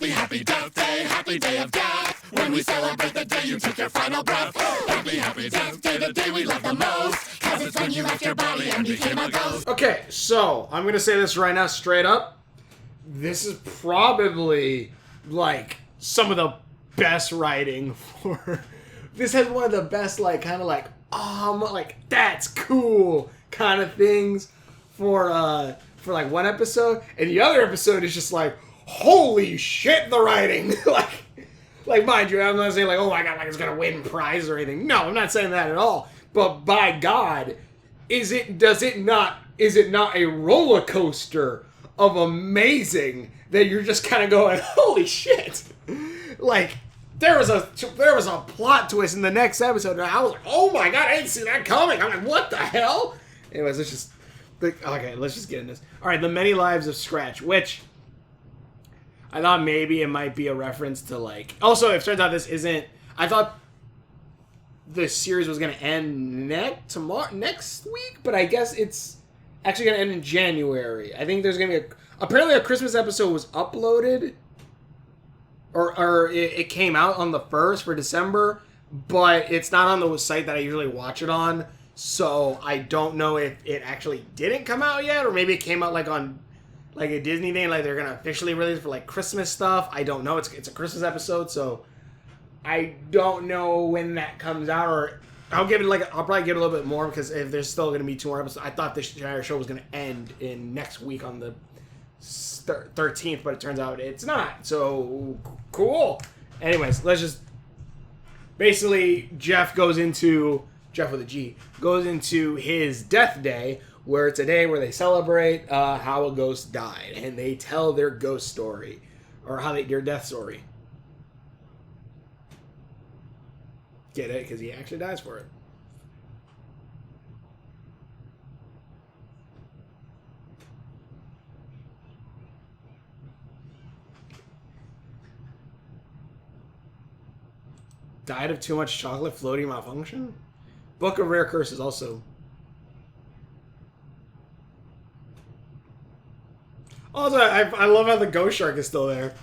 Happy, happy death day, happy day of death. When we celebrate the day you took your final breath. Happy, happy death day, the day we love the most. Cause it's when you left your body and became a ghost. Okay, so I'm gonna say this right now, straight up. This is probably like some of the best writing for. This has one of the best, like, kind of like, like that's cool kind of things for like one episode, and the other episode is just like, holy shit, the writing. like mind you, I'm not saying like, oh my god, like it's gonna win prize or anything. No, I'm not saying that at all. But by God, is it not a roller coaster of amazing that you're just kind of going, holy shit. Like, there was a plot twist in the next episode, and I was like, oh my god, I didn't see that coming. I'm like, what the hell? Anyways, let's just get in this. Alright, The Many Lives of Scratch, which I thought maybe it might be a reference to, like... Also, it turns out this isn't... I thought the series was going to end next week, but I guess it's actually going to end in January. I think there's going to be apparently a Christmas episode was uploaded, or it came out on the 1st for December, but it's not on the site that I usually watch it on, so I don't know if it actually didn't come out yet, or maybe it came out like on like a Disney thing, like they're gonna officially release it for like Christmas stuff. I don't know. It's a Christmas episode, so I don't know when that comes out, or I'll probably give it a little bit more, because if there's still gonna be 2 more episodes. I thought this entire show was gonna end in next week on the 13th, but it turns out it's not. So cool. Anyways, let's just basically Jeff with a G goes into his death day, where it's a day where they celebrate how a ghost died, and they tell their ghost story, or their death story. Get it? Because he actually dies for it. Died of too much chocolate, floating malfunction? Book of Rare Curses also. Also, I love how the ghost shark is still there.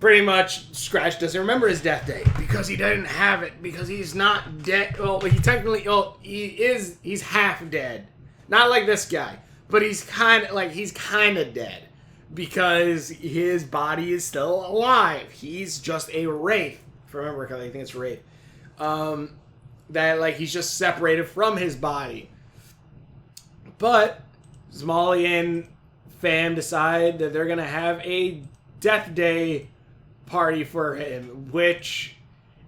Pretty much, Scratch doesn't remember his death day because he didn't have it, because he's not dead. Well, he's half dead. Not like this guy, but he's kind of dead because his body is still alive. He's just a wraith. If I remember correctly, I think it's wraith. That, like, he's just separated from his body. But Smalley and Fam decide that they're going to have a death day party for him, which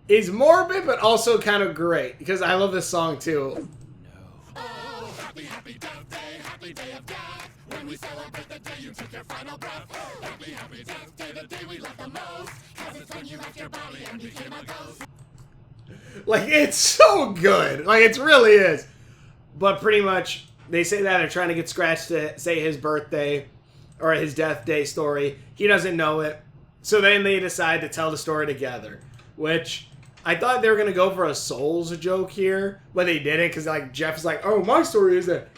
is morbid, but also kind of great, because I love this song, too. Oh, happy, happy death day, happy day of death. When we celebrate the day you took your final breath. Happy, happy death day, the day we love the most. Cause it's when you left your body and became a ghost. Like, it's so good. Like, it really is. But pretty much, they say that they're trying to get Scratch to say his birthday or his death day story. He doesn't know it. So then they decide to tell the story together. Which, I thought they were going to go for a Souls joke here. But they didn't, because, like, Jeff's like, oh, my story is that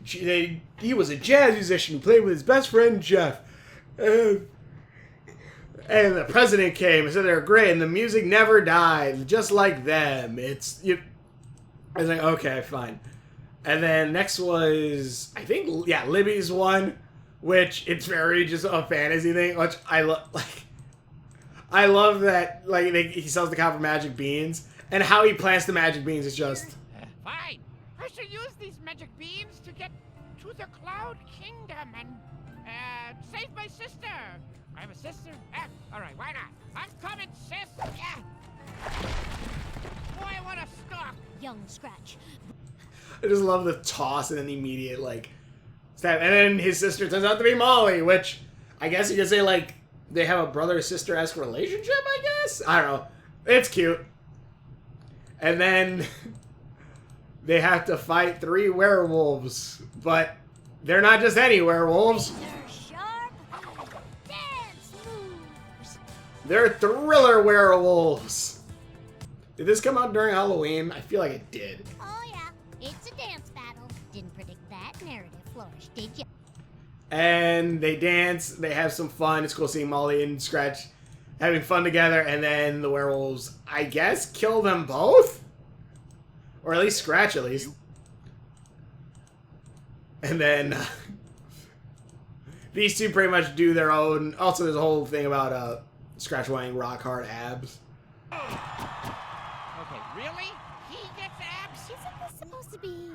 he was a jazz musician who played with his best friend, Jeff. And the president came and said they were great, and the music never died, just like them. I was like, okay, fine. And then next was, I think, yeah, Libby's one, which it's very just a fantasy thing, which I love. Like, I love that. Like, he sells the copper magic beans, and how he plants the magic beans is just. Fine. I shall use these magic beans to get to the Cloud Kingdom and save my sister. I have a sister? All right, why not? I'm coming, sis! Yeah! Boy, I want to stalk! Young Scratch. I just love the toss and then the immediate, like, stab. And then his sister turns out to be Molly, which I guess you could say, like, they have a brother-sister-esque relationship, I guess? I don't know. It's cute. And then they have to fight 3 werewolves, but they're not just any werewolves. They're thriller werewolves. Did this come out during Halloween? I feel like it did. Oh yeah, it's a dance flourish, did you? And they dance, they have some fun. It's cool seeing Molly and Scratch having fun together, and then the werewolves, I guess, kill them both? Or at least Scratch, at least. And then these two pretty much do their own. Also, there's a whole thing about Scratch wanting rock hard abs. Okay, really? He gets abs? Isn't this supposed to be,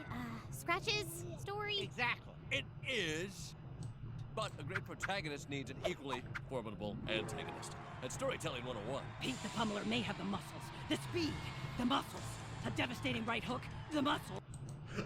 Scratch's story? Exactly. It is. But a great protagonist needs an equally formidable antagonist. That's storytelling 101. Pete the Pummeler may have the muscles, the speed, the muscles, a devastating right hook, the muscle.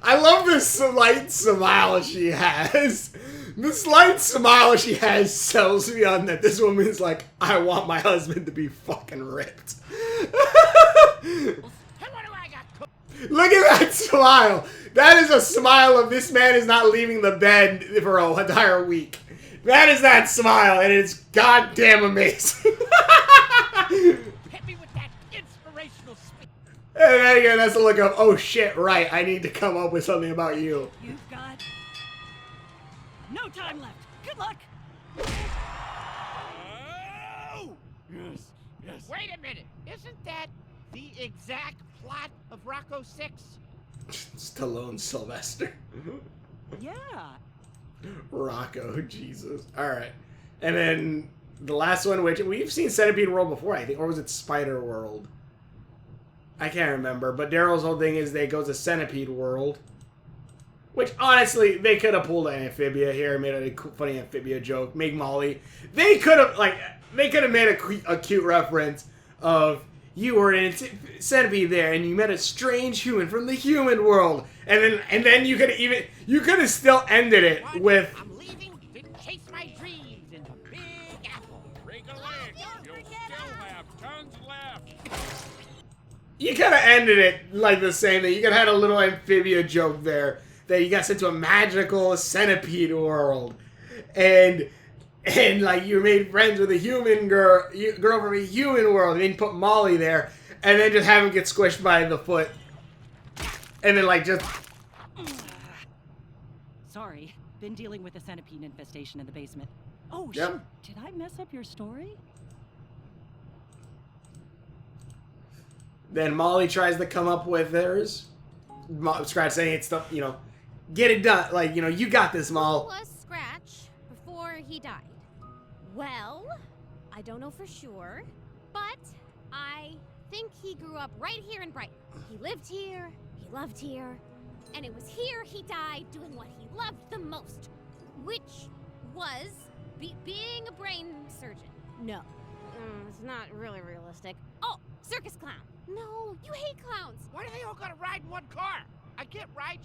I love this slight smile she has. The slight smile she has sells me on that this woman is like, I want my husband to be fucking ripped. And what do I got? Look at that smile. That is a smile of this man is not leaving the bed for an entire week. That is that smile, and it's goddamn amazing. Hit me with that inspirational speech. And then again, that's the look of, oh shit, right, I need to come up with something about you. You've got no time left. Good luck. Oh! Yes, yes. Wait a minute. Isn't that the exact plot of Rocco 6? Stallone Sylvester. Yeah. Rocco, Jesus. Alright. And then the last one, which we've seen Centipede World before, I think, or was it Spider World? I can't remember, but Daryl's whole thing is they go to Centipede World. Which, honestly, they could have pulled an Amphibia here, made a funny Amphibia joke, make Molly. They could have, like, they could have made a cute reference of, you were in Centipede there, and you met a strange human from the human world. And then you could have still ended it What? with, I'm leaving to chase my dreams in the Big Apple. Break a leg. You'll still have tons left. you could have ended it like the same thing. You could have had a little Amphibia joke there, that you got sent to a magical centipede world. And like you made friends with a human girl from a human world, and then you put Molly there, and then just have him get squished by the foot, and then like just. Sorry, been dealing with a centipede infestation in the basement. Oh, Yep. shoot, did I mess up your story? Then Molly tries to come up with theirs. Scratch saying it's the, get it done. Like, you got this, Who Moll. was Scratch before he died? Well, I don't know for sure, but I think he grew up right here in Brighton. He lived here, he loved here, and it was here he died doing what he loved the most, which was being a brain surgeon. No, it's not really realistic. Oh, circus clown. No, you hate clowns. Why do they all gotta ride in one car? I can't ride.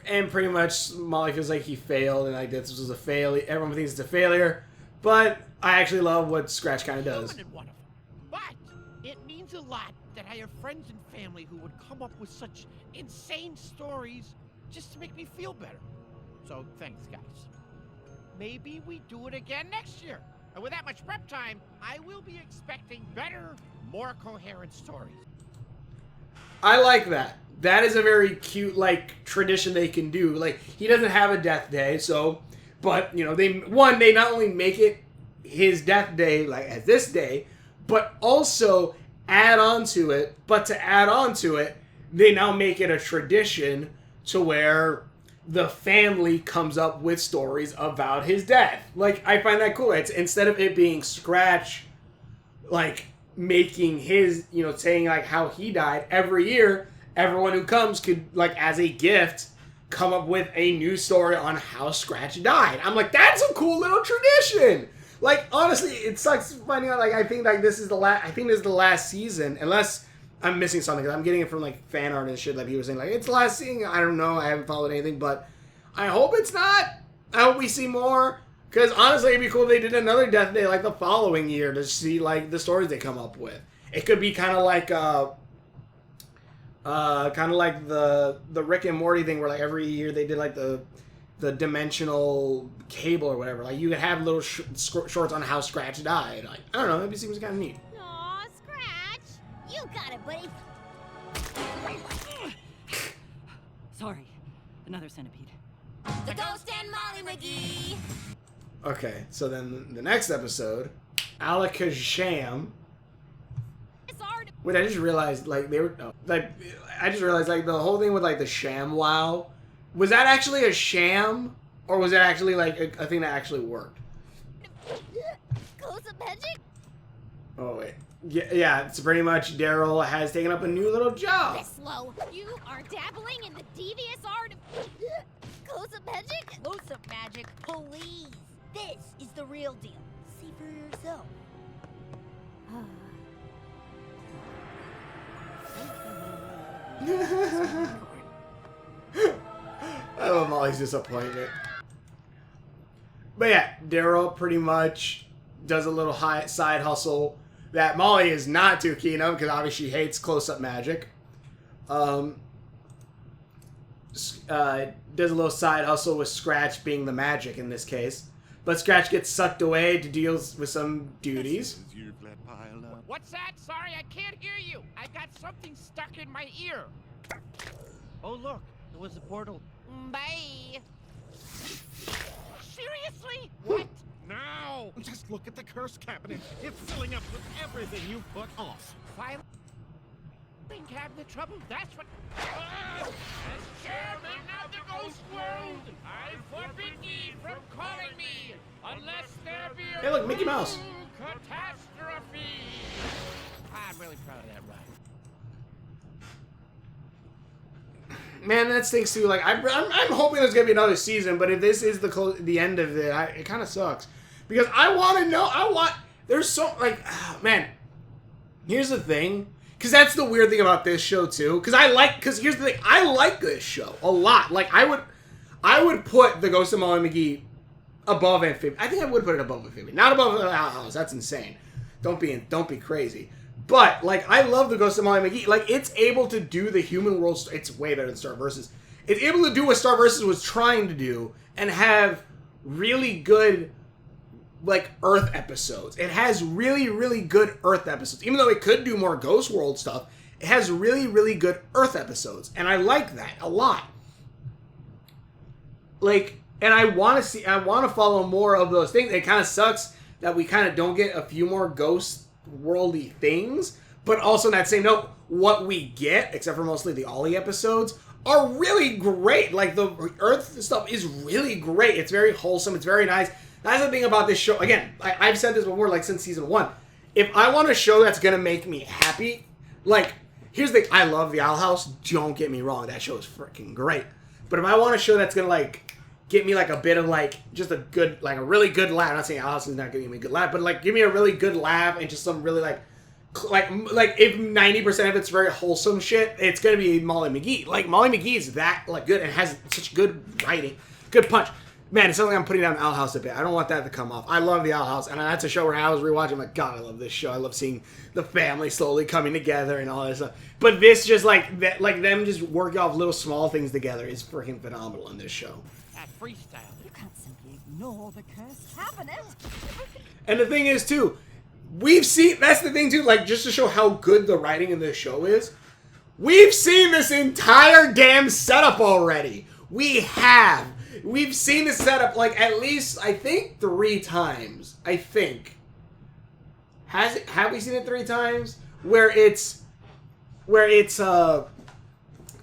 And pretty much Molly feels like he failed, and like this was a failure. Everyone thinks it's a failure, but I actually love what Scratch kind of does. Human in one of them. But it means a lot that I have friends and family who would come up with such insane stories just to make me feel better. So thanks, guys. Maybe we do it again next year. And with that much prep time, I will be expecting better, more coherent stories. I like that. That is a very cute, like, tradition they can do. Like, he doesn't have a death day, so, but, they not only make it his death day, like, as this day, but also add on to it, they now make it a tradition to where the family comes up with stories about his death. Like, I find that cool. It's, instead of it being Scratch, like, making his, saying, like, how he died, every year, everyone who comes could, like, as a gift, come up with a new story on how Scratch died. I'm like, that's a cool little tradition! Like, honestly, it sucks finding out, like, I think this is the last season, unless I'm missing something, because I'm getting it from, like, fan art and shit that people were saying, like, it's the last season, I don't know, I haven't followed anything, but I hope it's not. I hope we see more, because honestly, it'd be cool if they did another Death Day, like, the following year, to see, like, the stories they come up with. It could be kind of like, the Rick and Morty thing, where, like, every year they did, like, the dimensional cable or whatever. Like, you could have little shorts on how Scratch died. Like, I don't know, it seems kind of neat. Aw, Scratch, you got it, buddy. Sorry, Another centipede. The Ghost and Molly Mcgee. Okay, so then the next episode, Alakazam. It's hard. Wait, I just realized, like, they were, I just realized, like, the whole thing with, like, the sham wow, was that actually a sham? Or was it actually, like, a thing that actually worked? Close-up magic. Oh, wait. Yeah, it's pretty much Daryl has taken up a new little job. This slow. You are dabbling in the devious art of close-up magic. Close-up magic, please. This is the real deal. See for yourself. I love Molly's disappointment. But yeah, Daryl pretty much does a little side hustle that Molly is not too keen on because obviously she hates close-up magic. Does a little side hustle with Scratch being the magic in this case. But Scratch gets sucked away to deal with some duties. What's that? Sorry, I can't hear you. I got something stuck in my ear. Oh, look. It was a portal. Bye. Seriously? What? Now? Just look at the curse cabinet. It's filling up with everything you put off. Filing cabinet trouble? That's what... As chairman of the ghost world, I forbid thee from calling me unless there be a Hey, look, Mickey Mouse. catastrophe. I'm really proud of that ride. Man, that stinks too. Like, I'm hoping there's gonna be another season, but if this is the end of it, it kind of sucks because I want to know. There's so man. Here's the thing, because that's the weird thing about this show too. Because here's the thing, I like this show a lot. Like, I would put the Ghost of Molly Mcgee above Amphibian. I think I would put it above Amphibian, not above Owl House. That's insane. Don't be crazy. But, like, I love the Ghost of Molly Mcgee. Like, it's able to do the human world... It's way better than Star Versus. It's able to do what Star Versus was trying to do and have really good, like, Earth episodes. It has really, really good Earth episodes. Even though it could do more Ghost World stuff, it has really, really good Earth episodes. And I like that a lot. Like, and I want to follow more of those things. It kind of sucks that we kind of don't get a few more Ghost worldy things, but also in that same note, what we get, except for mostly the Ollie episodes, are really great. Like, the Earth stuff is really great. It's very wholesome. It's very nice. That's the thing about this show. Again, I've said this before, like, since season 1. If I want a show that's gonna make me happy, like, here's the thing. I love the Owl House. Don't get me wrong. That show is freaking great. But if I want a show that's gonna, like, get me, like, a bit of, like, just a good, like, a really good laugh. I'm not saying Owl House is not giving me a good laugh, but, like, give me a really good laugh and just some really, like if 90% of it's very wholesome shit, it's gonna be Molly Mcgee. Like, Molly Mcgee is that, like, good and has such good writing, good punch. Man, it's something I'm putting down Owl House a bit. I don't want that to come off. I love the Owl House, and that's a show where I was rewatching. I'm like, God, I love this show. I love seeing the family slowly coming together and all that stuff. But this just, like, them just working off little small things together is freaking phenomenal in this show. That freestyle. You can't simply ignore the cursed cabinet. And the thing is, too, we've seen... That's the thing, too. Like, just to show how good the writing in this show is, we've seen this entire damn setup already. We have. We've seen this setup, like, at least, I think, 3 times. I think. Have we seen it 3 times? Where it's an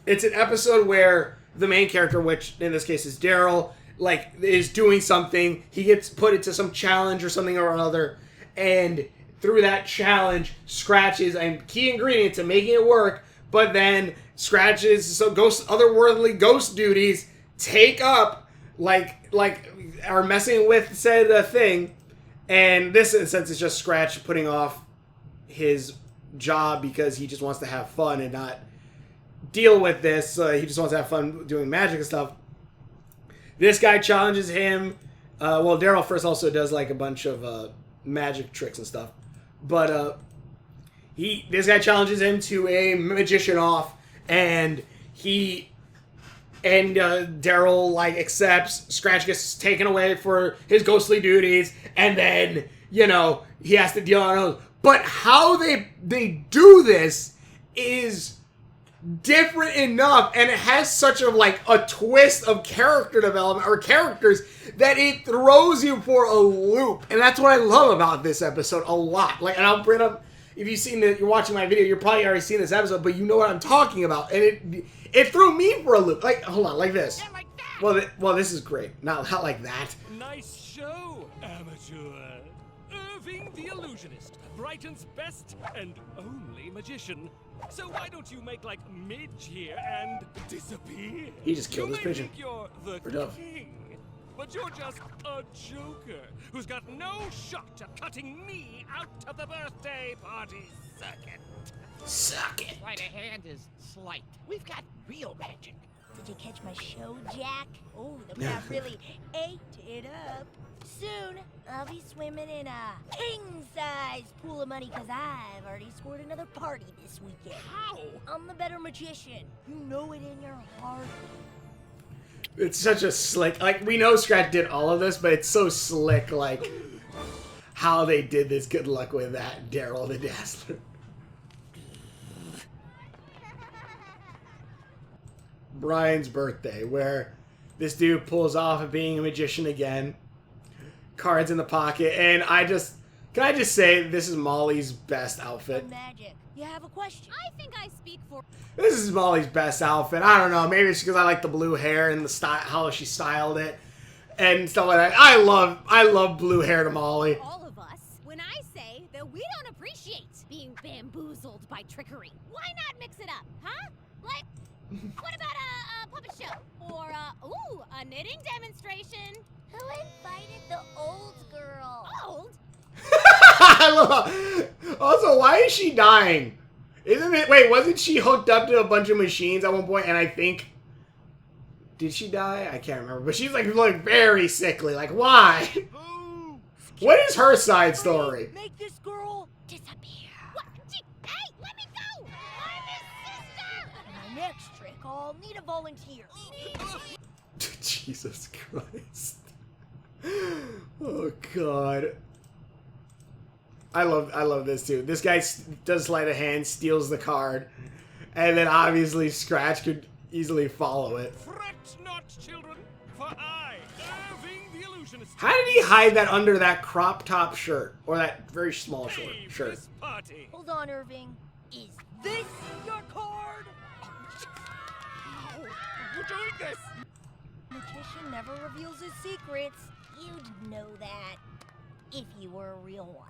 episode where the main character, which in this case is Daryl, like, is doing something. He gets put into some challenge or something or other, and through that challenge, Scratch is a key ingredient to making it work. But then Scratch's otherworldly ghost duties take up, like are messing with said thing, and this in a sense is just Scratch putting off his job because he just wants to have fun and not deal with this. He just wants to have fun doing magic and stuff. This guy challenges him. Well, Daryl first also does, like, a bunch of magic tricks and stuff, but this guy challenges him to a magician off, and Daryl, like, accepts. Scratch gets taken away for his ghostly duties, and then, you know, he has to deal on those. But how they do this is different enough, and it has such a twist of character development or characters that it throws you for a loop, and that's what I love about this episode a lot. Like, and I'll bring up, if you're watching my video, you're probably already seen this episode, but you know what I'm talking about, and it threw me for a loop. Like, hold on, like this. Yeah, like that. Well, this is great. Not like that. Nice show, amateur. Irving the Illusionist, Brighton's best and only magician. So why don't you make like Midge here and disappear? He just killed you his may pigeon. think you're the For Dove. king, but you're just a joker who's got no shot at cutting me out of the birthday party circuit. Suck it. Sleight of hand is slight. We've got real magic. Did you catch my show, Jack? Oh, the crowd really ate it up. Soon, I'll be swimming in a king-size pool of money because I've already scored another party this weekend. How? I'm the better magician. You know it in your heart. It's such a slick, like, we know Scratch did all of this, but it's so slick, like, how they did this. Good luck with that, Daryl the Dazzler. Brian's birthday, where this dude pulls off of being a magician again. Cards in the pocket, and can I just say, this is Molly's best outfit. Magic. You have a question? I think I speak for. This is Molly's best outfit. I don't know, maybe it's because I like the blue hair and the style, how she styled it, and stuff like that. I love blue hair to Molly. All of us when I say that we don't appreciate being bamboozled by trickery. Why not mix it up, huh? Like, what about a puppet show? Or, a knitting demonstration? Who invited the old girl? Old? I love. Also, why is she dying? Isn't it? Wait, wasn't she hooked up to a bunch of machines at one point? And I think, did she die? I can't remember. But she's like very sickly. Like, why? What is her side story? Make this girl Disappear. What? Hey, let me go! I'm his sister! my next trick. I'll need a volunteer. Jesus Christ. Oh God. I love this too. This guy does sleight of hand, steals the card, and then obviously Scratch could easily follow it. Fret not, children, for I, Irving the Illusionist, How did he hide that under that crop top shirt or that very small save shirt? this party. Hold on, Irving. Is this your card? You're doing this. Magician never reveals his secrets. You'd know that if you were a real one.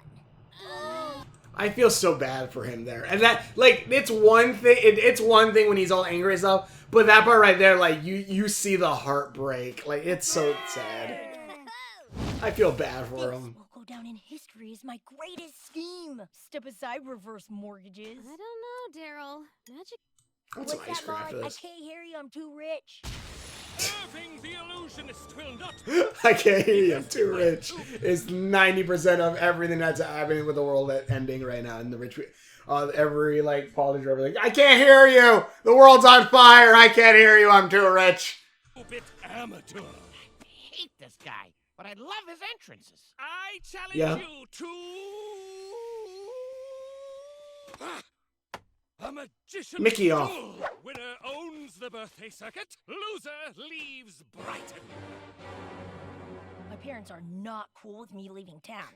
I feel so bad for him there, and that it's one thing. It's one thing when he's all angry and stuff, but that part right there, like you see the heartbreak. Like it's so sad. I feel bad for This him. will go down in history as my greatest scheme. Step aside, reverse mortgages. I don't know, Daryl. Magic. What's What's some ice that, cream Mom? after I this? can't hear you. I'm too rich. Irving the Illusionist will not. I can't hear you. I'm too rich. It's 90% of everything that's happening with the world ending right now. And the rich, every politics, like, I can't hear you. The world's on fire. I can't hear you. I'm too rich. Bit amateur. I hate this guy, but I love his entrances. I challenge Yeah. you to a magician Mickey off. duel. Winner owns the birthday circuit. Loser leaves Brighton. My parents are not cool with me leaving town.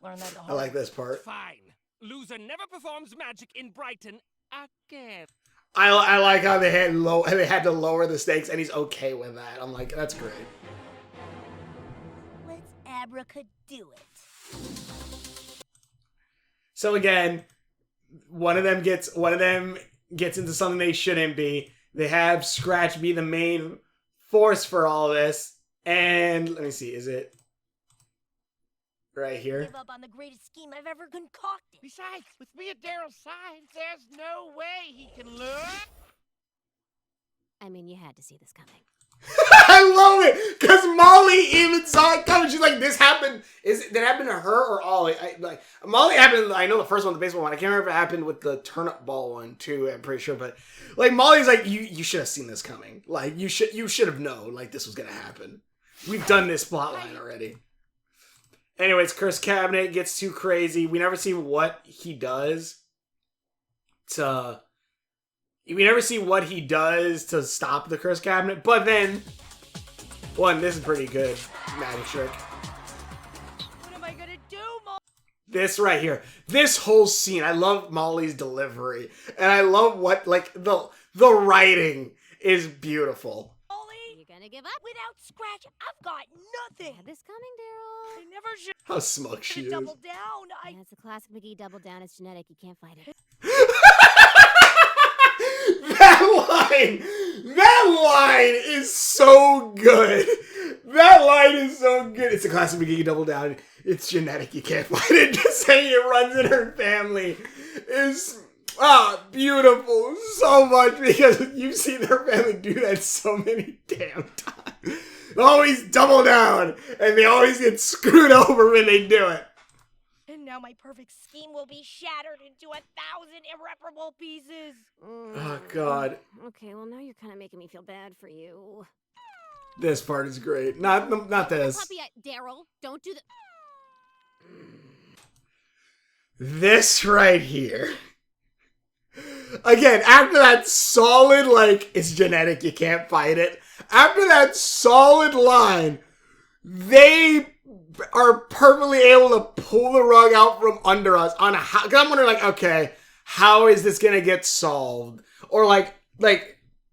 Learn that the I hard like this part. Fine. Loser never performs magic in Brighton again. I like how they had to lower the stakes, and he's okay with that. I'm like, that's great. Let's abracado it. So again, one of them gets into something they shouldn't be. They have Scratch be the main force for all this. And let me see, is it right here? Give up on the greatest scheme I've ever concocted. Besides, with me at Daryl's side, there's no way he can lure. I mean, you had to see this coming. I love it because Molly even saw it coming. She's like, "This happened. Did it happen to her or Ollie?" Molly happened. I know the first one, the baseball one. I can't remember if it happened with the turnip ball one too. I'm pretty sure, but Molly's like, "You should have seen this coming. Like you should have known this was gonna happen. We've done this plotline already." Anyways, Cursed Cabinet gets too crazy. We never see what he does to we never see what he does to stop the curse cabinet, but then, one, this is pretty good magic trick. What am I gonna do, Mom? This right here, this whole scene, I love Molly's delivery, and I love what, like, the writing is beautiful. Molly? You gonna give up? Without Scratch, I've got nothing. Had this coming, Daryl. I never should How smug she is. double down. Yeah, it's a classic Mcgee double down. It's genetic. You can't fight it. That line is so good. That line is so good. It's a classic Mcgee double down. It's genetic. You can't fight it. Just saying it runs in her family is beautiful so much because you've seen her family do that so many damn times. They always double down and they always get screwed over when they do it. And now my perfect scheme will be shattered into 1,000 irreparable pieces. Oh, God. Okay, well, now you're kind of making me feel bad for you. This part is great. Not this. Puppy, Daryl, don't do the... This right here. Again, after that solid, like, it's genetic, you can't fight it. After that solid line, they are perfectly able to pull the rug out from under us on a how. Cause I'm wondering, like, okay, how is this gonna get solved? Or like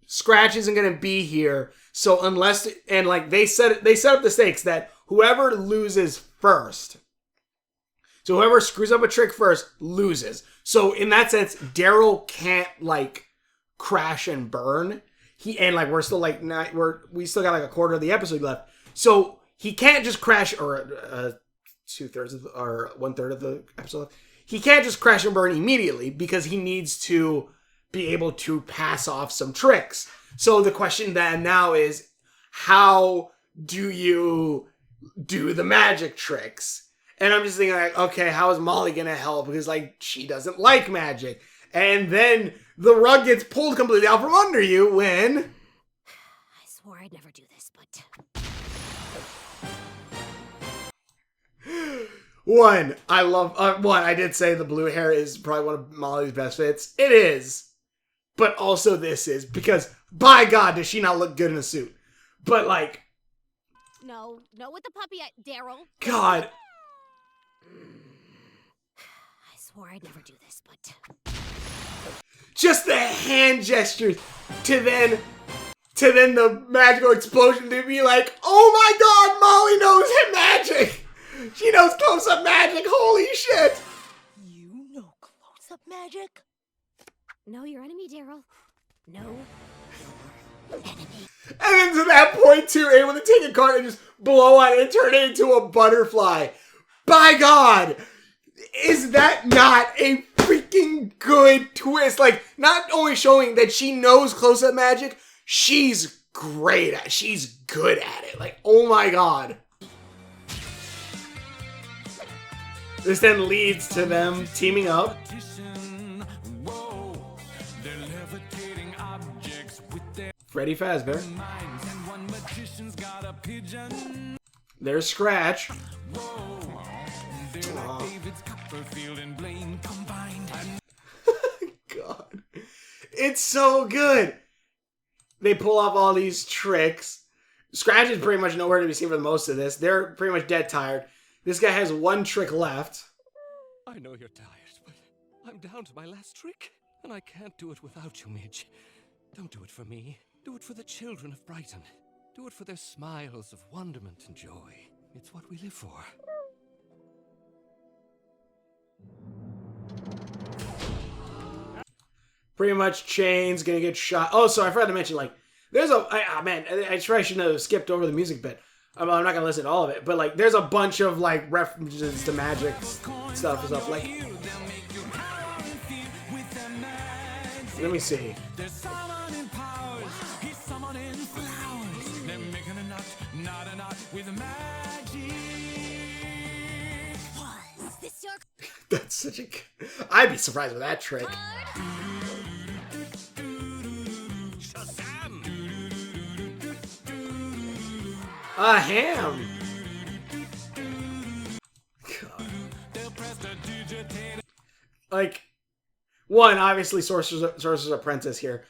Scratch isn't gonna be here, so unless and like they set up the stakes that whoever loses first. So whoever screws up a trick first loses. So in that sense, Daryl can't like crash and burn. We're still like we still got like a quarter of the episode left. So he can't just crash or 2/3 or 1/3 of the episode. He can't just crash and burn immediately because he needs to be able to pass off some tricks. So the question then now is, how do you do the magic tricks? And I'm just thinking, like, okay, how is Molly gonna help? Because, like, she doesn't like magic. And then the rug gets pulled completely out from under you when... I swore I'd never do this, but... One, I did say the blue hair is probably one of Molly's best fits. It is. But also this is. Because, by God, does she not look good in a suit. But, like... No with the puppy, Daryl. God... I swore I'd never do this, but... Just the hand gestures to then the magical explosion to be like, oh my God, Molly knows magic! She knows close-up magic, holy shit! You know close-up magic? Know your enemy, Daryl. Know your enemy. And then to that point, too, able to take a card and just blow on it and turn it into a butterfly. By God, is that not a freaking good twist? Like, not only showing that she knows close-up magic, she's great at it. She's good at it. Like, oh my God. This then leads to them teaming up. Freddy Fazbear. There's Scratch. God. It's so good. They pull off all these tricks. Scratch is pretty much nowhere to be seen for most of this. They're pretty much dead tired. This guy has one trick left. I know you're tired, but I'm down to my last trick, and I can't do it without you, Midge. Don't do it for me. Do it for the children of Brighton. Do it for their smiles of wonderment and joy. It's what we live for. Pretty much Chain's gonna get shot. Oh, sorry, I forgot to mention, like, there's a... man, I shouldn't have skipped over the music bit. I'm not gonna listen to all of it, but, like, there's a bunch of, like, references to magic stuff and stuff. Like, let me see. That's such a... I'd be surprised with that trick. A ham! God. Like, one, obviously Sorcerer's Apprentice here.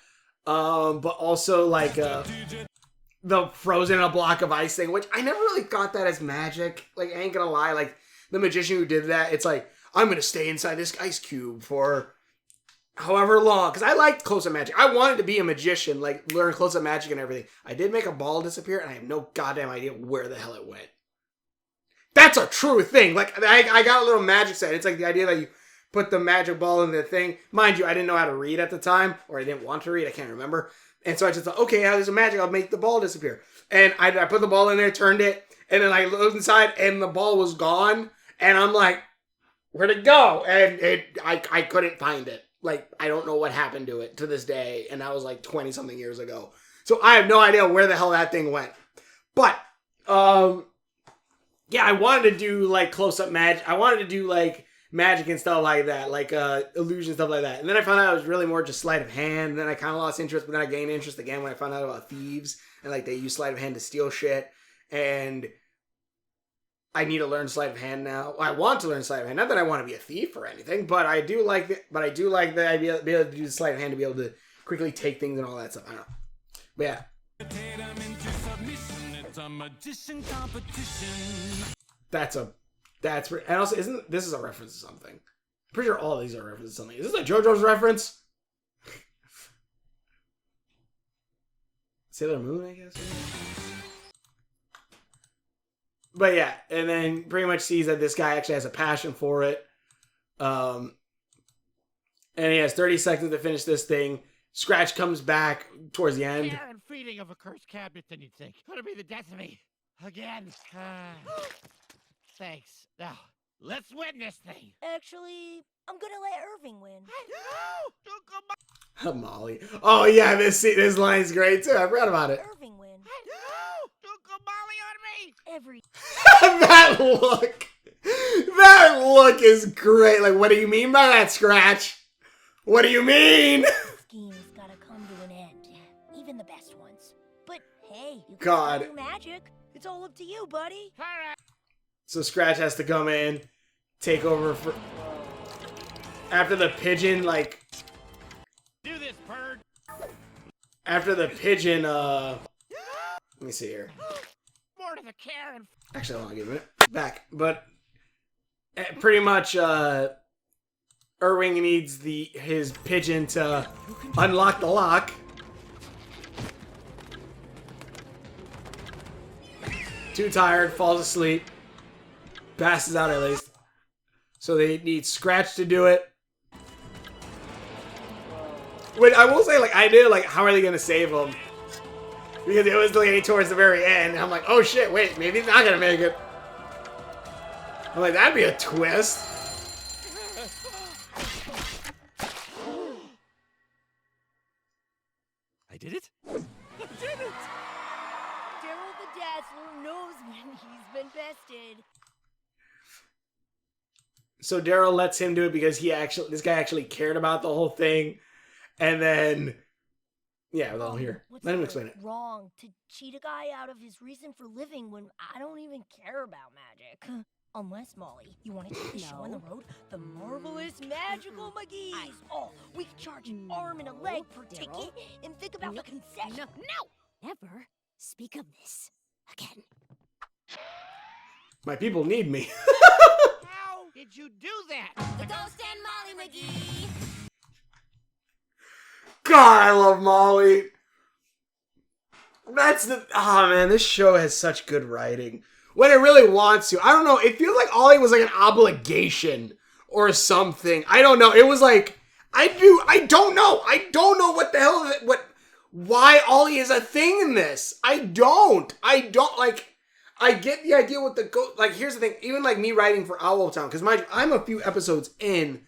But also like the frozen in a block of ice thing, which I never really got that as magic. Like, I ain't gonna lie, like the magician who did that, it's like, I'm gonna stay inside this ice cube for however long. Because I liked close-up magic. I wanted to be a magician, like learn close-up magic and everything. I did make a ball disappear, and I have no goddamn idea where the hell it went. That's a true thing. Like, I got a little magic set. It's like the idea that you put the magic ball in the thing. Mind you, I didn't know how to read at the time, or I didn't want to read. I can't remember. And so I just thought, okay, there's a magic. I'll make the ball disappear. And I put the ball in there, turned it, and then I looked inside, and the ball was gone. And I'm like, where'd it go? And I couldn't find it. Like, I don't know what happened to it to this day. And that was like 20-something years ago. So I have no idea where the hell that thing went. But, yeah, I wanted to do, like, close-up magic. I wanted to do, like, magic and stuff like that. Like, illusion, stuff like that. And then I found out it was really more just sleight of hand. And then I kind of lost interest. But then I gained interest again when I found out about thieves. And, like, they use sleight of hand to steal shit. And I need to learn sleight of hand now. I want to learn sleight of hand. Not that I want to be a thief or anything. But I do like the idea be able to do sleight of hand to be able to quickly take things and all that stuff. I don't know. But, yeah. It's a magician competition. And also, this is a reference to something? I'm pretty sure all of these are references to something. Is this a JoJo's reference? Sailor Moon, I guess. But yeah, and then pretty much sees that this guy actually has a passion for it. And he has 30 seconds to finish this thing. Scratch comes back towards the end. Care and feeding of a cursed cabinet than you'd think. Could be the death of me. Again. Thanks. Now, let's win this thing. Actually, I'm gonna let Irving win. Molly. Oh yeah, this line's great too. I forgot about it. Irving win. Molly on me. Every That look is great. Like, what do you mean by that, Scratch? What do you mean? scheme's gotta come to an end. Even the best ones. But hey, you God. can do magic. It's all up to you, buddy. All right. So Scratch has to come in, take over for after the pigeon, like Do this, bird. after the pigeon. Let me see here. More to the care and Actually, hold on, give me a minute. Back, but pretty much, Irving needs his pigeon to unlock the lock. Too tired, falls asleep, passes out at least. So they need Scratch to do it. Which I will say, like, I did, like, how are they gonna save him? Because it was leading towards the very end. And I'm like, oh shit, wait, maybe he's not gonna make it. I'm like, that'd be a twist. I did it? I did it! Daryl the Dazzler knows when he's been bested. So Daryl lets him do it because this guy actually cared about the whole thing. And then, yeah, well, here, What's let him so explain it. wrong to cheat a guy out of his reason for living when I don't even care about magic? Unless, Molly, you want to take the show on the road? The marvelous magical Mcgees! Oh, we could charge an arm and a leg per ticket and think about the concession. No! Never speak of this again. My people need me. how did you do that? The Ghost and Molly Mcgee! God, I love Molly. Oh man, this show has such good writing. When it really wants to. I don't know, it feels like Ollie was like an obligation or something. I don't know. It was like, I don't know. I don't know what the hell, why Ollie is a thing in this. I don't, like, I get the idea with the ghost. Like, here's the thing, even like me writing for Owl Town, because mind you, I'm a few episodes in,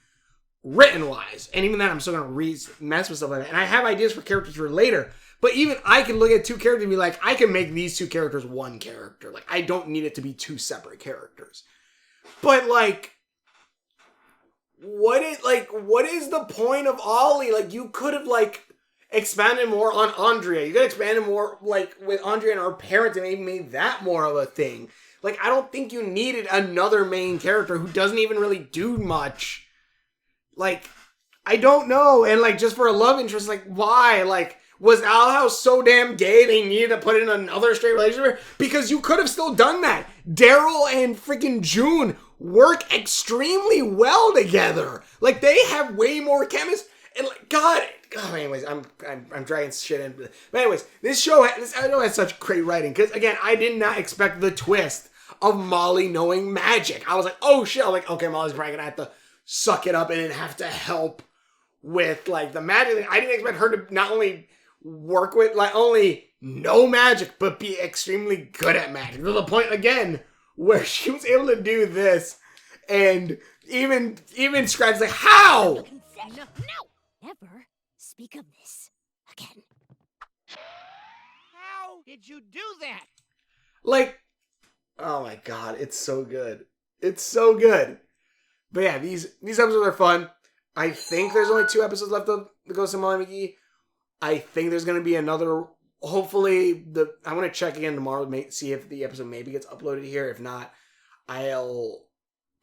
written-wise, and even then I'm still gonna mess with stuff like that, and I have ideas for characters for later, but even I can look at two characters and be like, I can make these two characters one character. Like, I don't need it to be two separate characters. But, like, what is the point of Ollie? Like, you could have, like, expanded more on Andrea. You could have expanded more, like, with Andrea and her parents and maybe made that more of a thing. Like, I don't think you needed another main character who doesn't even really do much. Like, I don't know. And like, just for a love interest, like, why? Like, was Owl House so damn gay they needed to put in another straight relationship? Because you could have still done that. Daryl and freaking June work extremely well together. Like, they have way more chemistry. And like, God. Oh, anyways, I'm dragging shit in. But anyways, this show has such great writing. Because again, I did not expect the twist of Molly knowing magic. I was like, oh shit. I'm like, okay, Molly's probably gonna have to suck it up and then have to help with like the magic thing. I didn't expect her to not only work with, like, only know magic, but be extremely good at magic. To the point again where she was able to do this, and even Scratch's like, how? No, never speak of this again. How did you do that? Like, oh my god, it's so good. It's so good. But yeah, these episodes are fun. I think there's only 2 episodes left of The Ghost of Molly McGee. I think there's going to be another, hopefully, I'm going to check again tomorrow, see if the episode maybe gets uploaded here. If not, I'll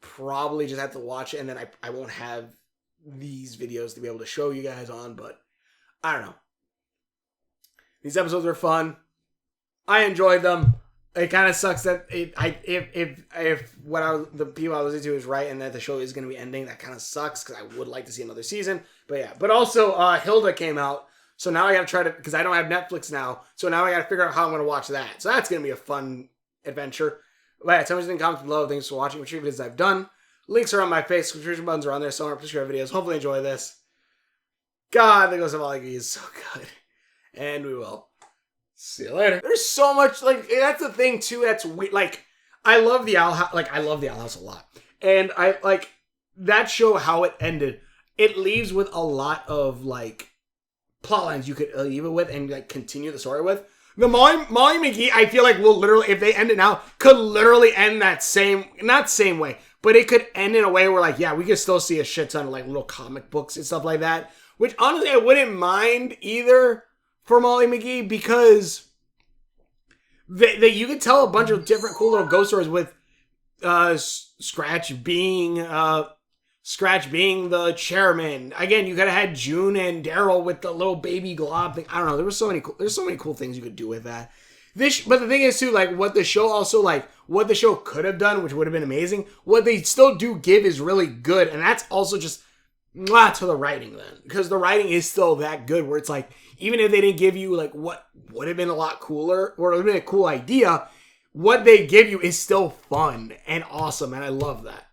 probably just have to watch it, and then I won't have these videos to be able to show you guys on, but I don't know. These episodes are fun. I enjoyed them. It kind of sucks that if the people I was listening to is right and that the show is going to be ending, that kind of sucks because I would like to see another season. But yeah, but also Hilda came out, so now I got to try to, because I don't have Netflix now, so now I got to figure out how I'm going to watch that. So that's going to be a fun adventure. But yeah, tell me in the comments below. Thanks for watching. Which videos I've done. Links are on my face. Subscription buttons are on there somewhere. Please share videos. Hopefully enjoy this. God, the Ghost of Molly McGee is so good, and we will. See you later. There's so much, like, that's the thing, too, that's weird. Like, I love the Owl House, I love the Owl House a lot. And I, like, that show, how it ended, it leaves with a lot of, like, plot lines you could leave it with and, like, continue the story with. The Molly McGee, I feel like will literally, if they end it now, could literally end that not same way, but it could end in a way where, like, yeah, we could still see a shit ton of, like, little comic books and stuff like that. Which, honestly, I wouldn't mind either for Molly McGee, because you could tell a bunch of different cool little ghost stories with Scratch being the chairman. Again, you could have had June and Daryl with the little baby glob thing. I don't know. There's so many cool things you could do with that. But the thing is too, like, what the show could have done, which would have been amazing. What they still do give is really good, and that's also just to the writing then, because the writing is still that good. Where it's like, even if they didn't give you like what would have been a lot cooler or it would have been a cool idea, what they give you is still fun and awesome, and I love that.